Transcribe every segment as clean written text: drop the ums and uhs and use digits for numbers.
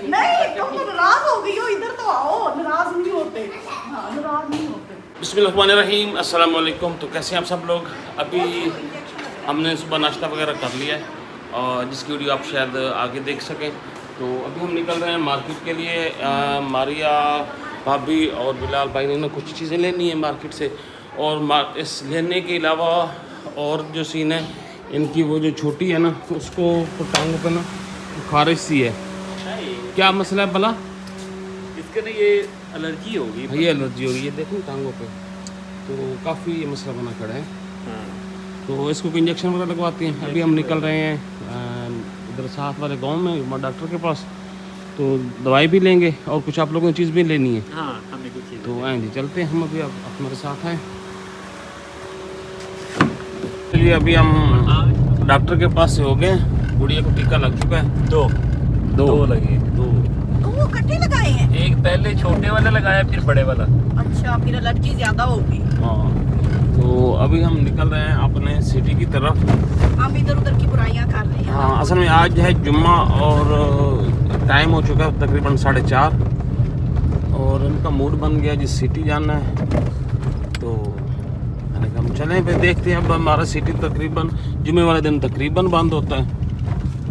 नहीं तुम नाराज हो गई हो, इधर तो आओ, नाराज नहीं होते। हाँ नाराज नहीं होते। बिस्मिल्लाहिर्रहमानिर्रहीम, अस्सलाम वालेकुम। तो कैसे हैं आप सब लोग? अभी हमने सुबह नाश्ता वगैरह कर लिया है और जिसकी वीडियो आप शायद आगे देख सकें। तो अभी हम निकल रहे हैं मार्केट के लिए। मारिया भाभी और बिलाल भाई ने ना कुछ चीज़ें लेनी है मार्केट से, और इस लेने के अलावा और जो सीन है इनकी, वो जो छोटी है ना उसको टांगों पे ना खारिश सी है। क्या मसला है भला? इसके ना ये एलर्जी होगी, ये एलर्जी होगी, ये देखो टांगों पे, तो काफ़ी ये मसला बना खड़ा है। तो इसको कोई इंजेक्शन वगैरह लगवाते हैं। अभी हम निकल रहे हैं इधर साथ वाले गांव में डॉक्टर के पास, तो दवाई भी लेंगे और कुछ आप लोगों ने चीज़ भी लेनी है। हाँ हमें कुछ चीज़ तो आए जी, चलते हैं हम। अभी आप हमारे साथ हैं। चलिए अभी हम डॉक्टर के पास से हो गए। गुड़िया को टीका लग चुका है। दो लगे। तो वो कट्टे लगाए हैं? एक पहले छोटे वाला लगाया, फिर बड़े वाला। अच्छा, फिर एलर्जी ज्यादा होगी। हाँ, तो अभी हम निकल रहे हैं अपने सिटी की तरफ। हम इधर उधर की बुराइयां कर रहे हैं। हाँ, असल में आज है जुम्मा और टाइम हो चुका है तकरीबन 4:30, और इनका मूड बन गया जिस सिटी जाना है। तो मैंने कहा हम चलें, फिर देखते हैं। अब हमारा सिटी तकरीबन जुम्मे वाले दिन तकरीबन बंद होता है।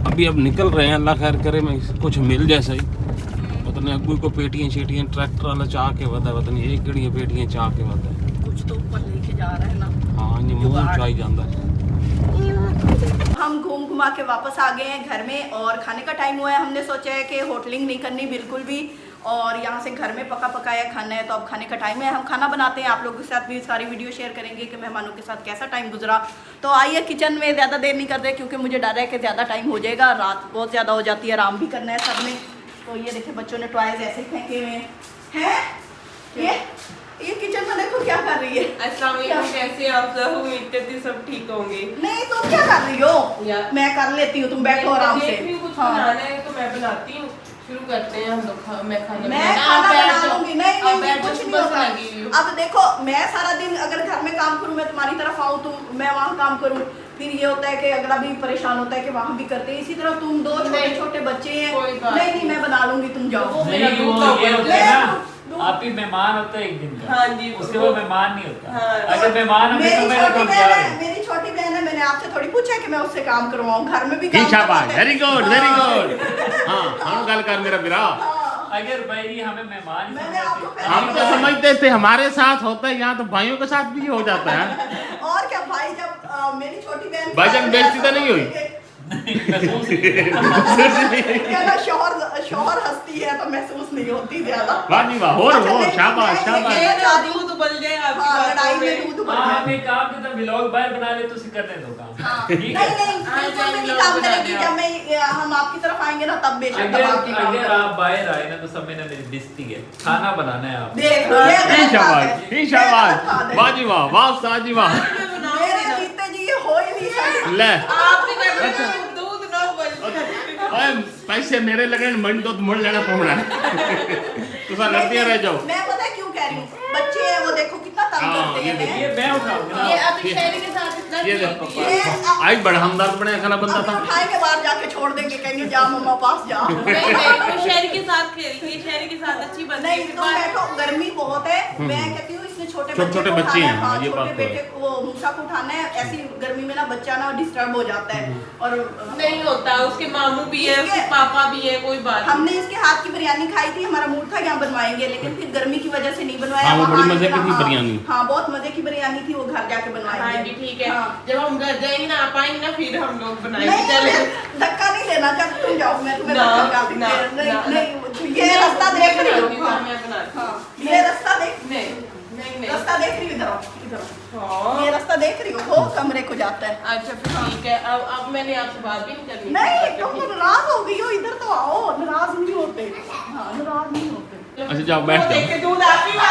अभी अब निकल रहे हैं, अल्लाह खैर करे मैं कुछ मिल जैसा ही। पता नहीं अगू को पेटियाँ शेटियाँ ट्रैक्टर वाला चाह के वता, पता नहीं एक गड़ियाँ पेटियाँ चाह के वता है। कुछ तो ऊपर लेके जा रहा है ना। हाँ, ये मुँह चाह जाता है। हम घूम घुमा के वापस आ गए हैं घर में और खाने का टाइम हुआ है। हमने सोचा है कि होटलिंग नहीं करनी बिल्कुल भी, और यहाँ से घर में पका पकाया खाना है। तो अब खाने का टाइम है, हम खाना बनाते हैं। आप लोगों के साथ भी सारी वीडियो शेयर करेंगे कि मेहमानों के साथ कैसा टाइम गुजरा। तो आइए किचन में, ज़्यादा देर नहीं करते क्योंकि मुझे डर है कि ज़्यादा टाइम हो जाएगा, रात बहुत ज़्यादा हो जाती है, आराम भी करना है सब ने। तो ये देखिए बच्चों ने टॉयज ऐसे फेंके हुए हैं। ये किचन में देखो क्या कर रही है। अस्सलाम वालेकुम, कैसे आप सब? उम्मीद करती हूँ सब ठीक होंगे। नहीं तुम क्या कर रही हो? मैं कर लेती हूँ, तुम बैठो आराम से। कुछ बनाना है तो मैं बनाती हूँ। शुरू करते हैं हम लोग। मैं खाना बना लूंगी। नहीं कुछ नहीं होता। लगी। अब देखो, मैं सारा दिन अगर घर में काम करूँ, मैं तुम्हारी तरफ आऊँ, मैं वहाँ काम करूँ, फिर ये होता है कि अगला भी परेशान होता है कि वहाँ भी करते हैं। इसी तरह तुम दो छोटे छोटे बच्चे हैं। नहीं मैं बना लूंगी, तुम जाओ। आप ही मेहमान होता है एक दिन का। हाँ जी, उसके वो मेहमान नहीं होता। हाँ, अगर मेहमान हमें तो मेरा तो क्या है? मेरी छोटी बहन है, मैंने आपसे थोड़ी पूछा है कि मैं उससे काम करवाऊँ, घर में भी काम शाबाश, वेरी गुड वेरी गुड। हाँ हम गल कर मेरा बिरा। अगर भाई हमें मेहमान मैंने आपको हम तो समझते थे हमारे साथ होता है, यहाँ तो भाइयों के साथ भी हो जाता है। और क्या भाई, जब मेरी छोटी बहन भाईजान बेइज्जती तो नहीं हुई? शोहर हंसती है तो महसूस नहीं होती ज्यादा। वाह जी वाह, और शाबाश शाबाश। दूध उबल जाए आपकी हाँ, बातों लड़ाई में। में दूध उबल हाँ, जाए। हम एक काम करते हैं, व्लॉग बाहर बना ले तो उसे करने दो काम। हाँ, ठीक नहीं है। बिल्कुल मैं नहीं काम करेगी। जब मैं हम आपकी तरफ आएंगे ना तब बेशक तब आपकी काम अगर करेंगे। आप बाहर आए ना तो सब में ना मेरी बेइज्जती है। खाना बनाना है आप। देख लो, ये गलत बात शाबाश है। शाबाश, वाह जी वाह, वाह उस्ताद जी वाह। मेरे जीते जी ये हो ही नहीं सकता। ले आपने क्या बोला? दूध ना उबल। ओए पैसे मेरे लगे, मन तो मोड़ लेना पड़ना तो सर लड़ती रह जाओ। मैं पता है क्यों कह रही हूँ, बच्चे हैं वो देखो कितना तंग हाँ, करते ये हैं। देखिए। ये मैं उठाऊंगा। ये अभी शहरी के साथ इतना ये ठीक देखो है। आज बड़ा हमदर्द बना खाना बनता अब था। उठाएंगे बाहर जाके छोड़ देंगे, कहेंगे जा मम्मा पास जा। नहीं वो शहरी के साथ खेलती है, शहरी के साथ अच्छी बनती नहीं है। तुम बैठो, गर्मी बहुत है। मैं कहती हूँ इसने छोटे छोटे को बच्चे उठाना है। हैं, हाँ, ये छोटे बात तो है। बेटे को, मूसा को उठाना है। ऐसी गर्मी में ना बच्चा ना डिस्टर्ब हो जाता है। और नहीं होता, उसके मामू भी है, उसके पापा भी है, कोई बात नहीं। हमने इसके हाथ की बिरयानी खाई थी, हमारा मूड था यहाँ बनवाएंगे, लेकिन फिर गर्मी की वजह से नहीं बनवाया। हाँ, वो बड़ी वहाँ मजे की थी हाँ, बिरयानी। हाँ बहुत मजे की बिरयानी थी, वो घर जाके बनवाएंगे। हाँ जी ठीक है। हाँ। जब हम घर जाएंगे ना, आप आएंगे ना, फिर हम लोग बनाएंगे। नहीं चले धक्का नहीं देना, जब तुम जाओ मैं तुम्हें ना, धक्का देती ना, हूँ। नहीं ना, नहीं ये रास्ता देख रही हो। हाँ, मैं बनाती हूँ। हाँ, ये रास्ता देख, नहीं नहीं नहीं। रास्ता देख रही हो, इधर आओ, इधर आओ। हाँ। ये रास्ता देख रही हो, वो कमरे को जाता है। अच्छा फिर ठीक है। अब मैंने आपसे बात भी नहीं करनी। नहीं तुम नाराज हो गई हो, इधर तो आओ। नाराज नहीं होते। हाँ नाराज नहीं होते। अच्छा जाओ बैठ वो जाओ। देख के दूध आती है।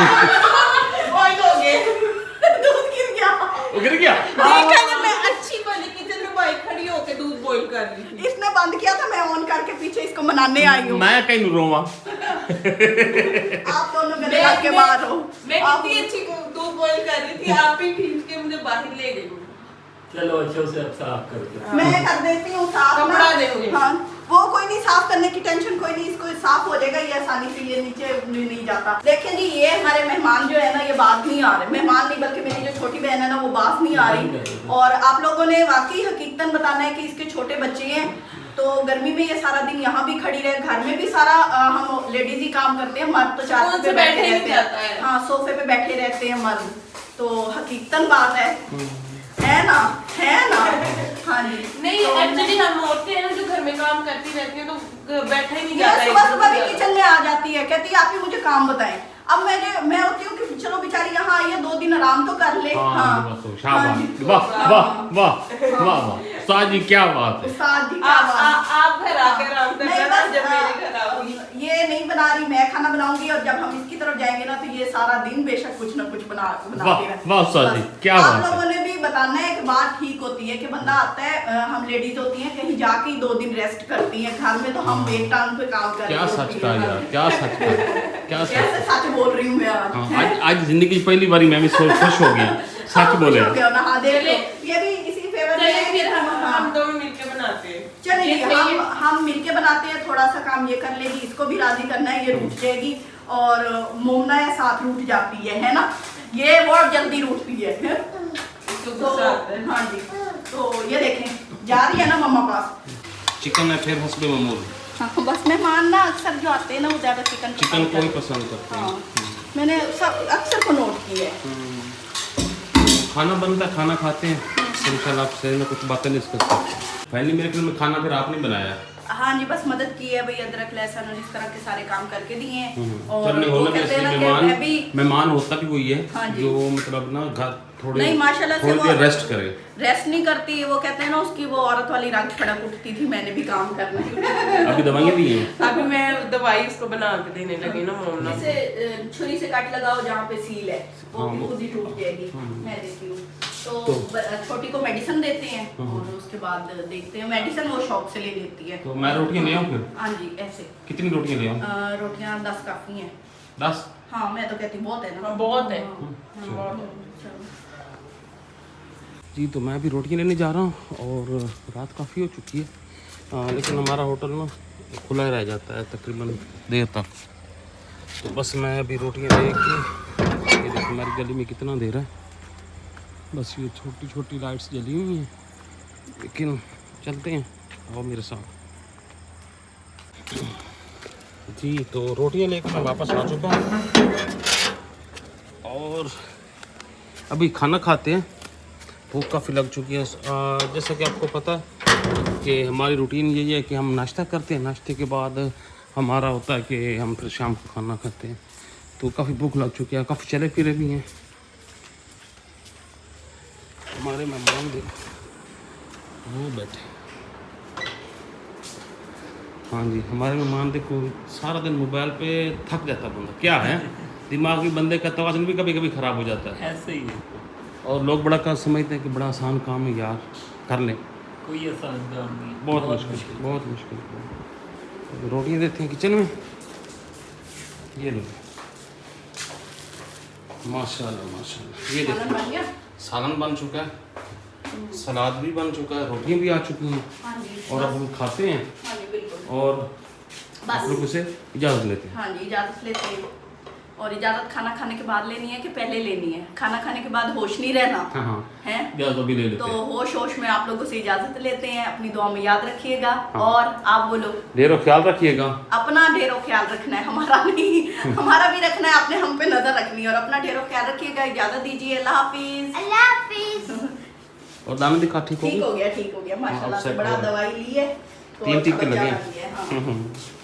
दूध गिर गया। वो गिर गया। देखा जब मैं अच्छी वाली किचन में भाई खड़ी होके दूध बॉईल कर रही थी। इसने बंद किया था, मैं ऑन करके पीछे इसको मनाने आई हूँ। मैं कहीं रोवा। आप दोनों गले लग के बाहर हो। मैं आप- कितनी अच्छी दूध बॉईल कर रही थी, आप ही खींच के मुझे बाहर ले गई। चलो अच्छे से अब साफ कर दो। मैं कर देती हूँ साफ ना। कपड़ा देंगे। हाँ, वो कोई नहीं, साफ करने की टेंशन कोई नहीं, इसको साफ हो जाएगा, ये आसानी से ये नीचे नहीं जाता। देखिए जी, ये हमारे मेहमान जो है ना, ये बात नहीं आ रहे, मेहमान नहीं बल्कि मेरी जो छोटी बहन है ना, वो बात नहीं आ रही। और आप लोगों ने वाकई हकीकतन बताना है कि इसके छोटे बच्चे हैं, तो गर्मी में ये सारा दिन यहाँ भी खड़ी रहे, घर में भी सारा हम लेडीज ही काम करते हैं, मर्द तो चार पे बैठे रहते हैं। हाँ, सोफे पे बैठे रहते हैं मर्द, तो हकीकतन बात है ना, है ना। हाँ जी। नहीं, तो एक्चुअली हम औरतें हैं ना जो घर में काम करती रहती हैं, तो बैठा ही नहीं ये जाता है। सुबह सुबह भी किचन में आ जाती है, कहती है आप ही मुझे काम बताएं। अब मैं होती हूँ कि चलो बेचारी यहाँ आई है, 2 दिन आराम तो कर ले। हाँ, शाबाश, वाह वाह वाह वाह वाह, उस्ताद जी क्या बात है। उस्ताद जी क्या बात। आप घर आके आराम नहीं, करना बस, जब मेरे घर आओगी। ये नहीं बना रही, मैं खाना बनाऊंगी, और जब हम इसकी तरफ जाएंगे ना, तो ये सारा दिन बेशक कुछ ना कुछ बनाती रहती। वाह उस्ताद जी, क्या आप बात है। लोगों ने भी बताना है कि बात ठीक होती है कि बंदा आता है, हम लेडीज होती हैं, कहीं जाके ही 2 दिन रेस्ट करती हैं, घर में तो हम एक टांग पे काम कर रहे क्या होती सच कहा हैं। यार, क्या सच कहा, क्या सच। कैसे सच बोल रही हूँ मैं आज। हाँ, आज जिंदगी की पहली बारी मैं भी खुश हो गया, सच बोले। हो गया ना। हाँ, देख लो, ये भी इसी फेवर चलिए में। फिर हम हाँ। दोनों मिलके बनाते हैं। चलिए, ये सही है। हम मिलके बनाते हैं, थोड़ा सा काम ये कर लेगी, इसको भी राजी करना है, ये रूठ जाएगी, और मोमना है साथ रूठ जाती है ना, ये बहुत जल्दी रूठती है। इसको तो गुस्सा आता है। हाँ जी, तो ये देखें, जा रही है ना मम्मा पास। चिकन है फिर हस्बे मामूल, हाँ, बस मेहमान ना अक्सर जो आते हैं ना, वो ज्यादा चिकन चिकन को ही पसंद करते हैं। हाँ, मैंने सब अक्सर को नोट किया है। खाना बनता है, खाना खाते हैं, इंशाल्लाह आपसे ना कुछ बातें नहीं करते। पहले मेरे घर में खाना फिर आपने बनाया। हाँ जी, बस मदद की है भाई, अदरक लहसुन और इस तरह के सारे काम करके दिए हैं। और चलने वो होने में कहते हैं ना कि मेहमान मैं भी मेहमान होता भी वही है, हाँ जी। जो मतलब ना घर थोड़े नहीं, माशाल्लाह से थोड़ी देर वो रेस्ट करे। रेस्ट नहीं करती, वो कहते हैं ना, उसकी वो औरत वाली रंग फड़क उठती थी, मैंने भी काम करना। अभी दवाइयाँ दी हैं। अभी मैं दवाई उसको बना के देने लगी ना मोमना। इसे छुरी से कट लगाओ जहाँ पे सील है, वो हाँ। खुद ही टूट जाएगी। मैं देती हूँ तो छोटी को मेडिसिन देते हैं, और उसके बाद देखते हैं, मेडिसिन वो शॉप से ले लेती है। तो मैं रोटियाँ ले आऊँ फिर? हाँ जी, ऐसे कितनी रोटियाँ ले आऊँ? रोटियाँ 10 काफी हैं। 10? हाँ, मैं तो कहती बहुत है ना। हाँ, बहुत है। हाँ, चलो। जी, तो मैं अभी रोटियाँ लेने जा रहा हूँ, और रात काफ़ी हो चुकी है, लेकिन हमारा होटल ना खुला ही रह जाता है तकरीबन देर तक। तो बस मैं अभी रोटियाँ लेके, ये देखो हमारी गली में कितना अंधेरा है, बस ये छोटी छोटी लाइट्स जली हुई हैं, लेकिन चलते हैं, आओ मेरे साथ। जी, तो रोटियाँ लेकर मैं वापस आ चुका हूँ, और अभी खाना खाते हैं, भूख काफ़ी लग चुकी है। जैसा कि आपको पता है कि हमारी रूटीन यही है कि हम नाश्ता करते हैं, नाश्ते के बाद हमारा होता है कि हम फिर शाम को खाना खाते हैं। तो काफ़ी भूख लग चुकी है, काफ़ी चले फिरे भी हैं। हमारे मेहमान देखो वो बैठे, हाँ जी, हमारे मेहमान देखो, सारा दिन मोबाइल पे थक जाता बंदा, क्या है दिमागी बंदे का तवाज़ुन भी कभी कभी ख़राब हो जाता है। ऐसे ही है, और लोग बड़ा का समझते हैं कि बड़ा आसान काम है यार, कर लें। कोई आसान काम नहीं, बहुत मुश्किल, बहुत मुश्किल। रोटियाँ देते हैं किचन में, ये लो, माशाल्लाह माशाल्लाह। ये खाना देखो, बन गया? सालन बन चुका है, सलाद भी बन चुका है, रोटियाँ भी आ चुकी हैं, हाँ जी, और अब हम खाते हैं, हाँ जी, बिल्कुल। और बस। आप लोगों से इजाज़त लेते हैं। हाँ जी, इजाज़त लेते हैं, और इजाज़त खाना खाने के बाद लेनी है कि पहले लेनी है? खाना खाने के बाद होश नहीं रहना हाँ हाँ, है, इजाज़त भी ले लेते तो हैं। होश होश में आप लोगों से इजाज़त लेते हैं। अपनी दुआ में याद रखिएगा, हाँ। और आप बोलो, ढेरों ख्याल रखिएगा। अपना ढेरों ख्याल रखना है, हमारा नहीं, हमारा भी रखना है, आपने हम पे नजर रखनी है, और अपना ढेरों ख्याल रखिएगा। इजाज़त दीजिए, अल्लाह हाफिज। अल्लाह हाफिज। और दाना दिखा, ठीक हो ठीक गया? हो गया, ठीक हो गया, माशाल्लाह से। सेट बड़ा हो गया। दवाई ली है, तो 3 टीके अच्छा लगे बचा हैं। रही है, हाँ।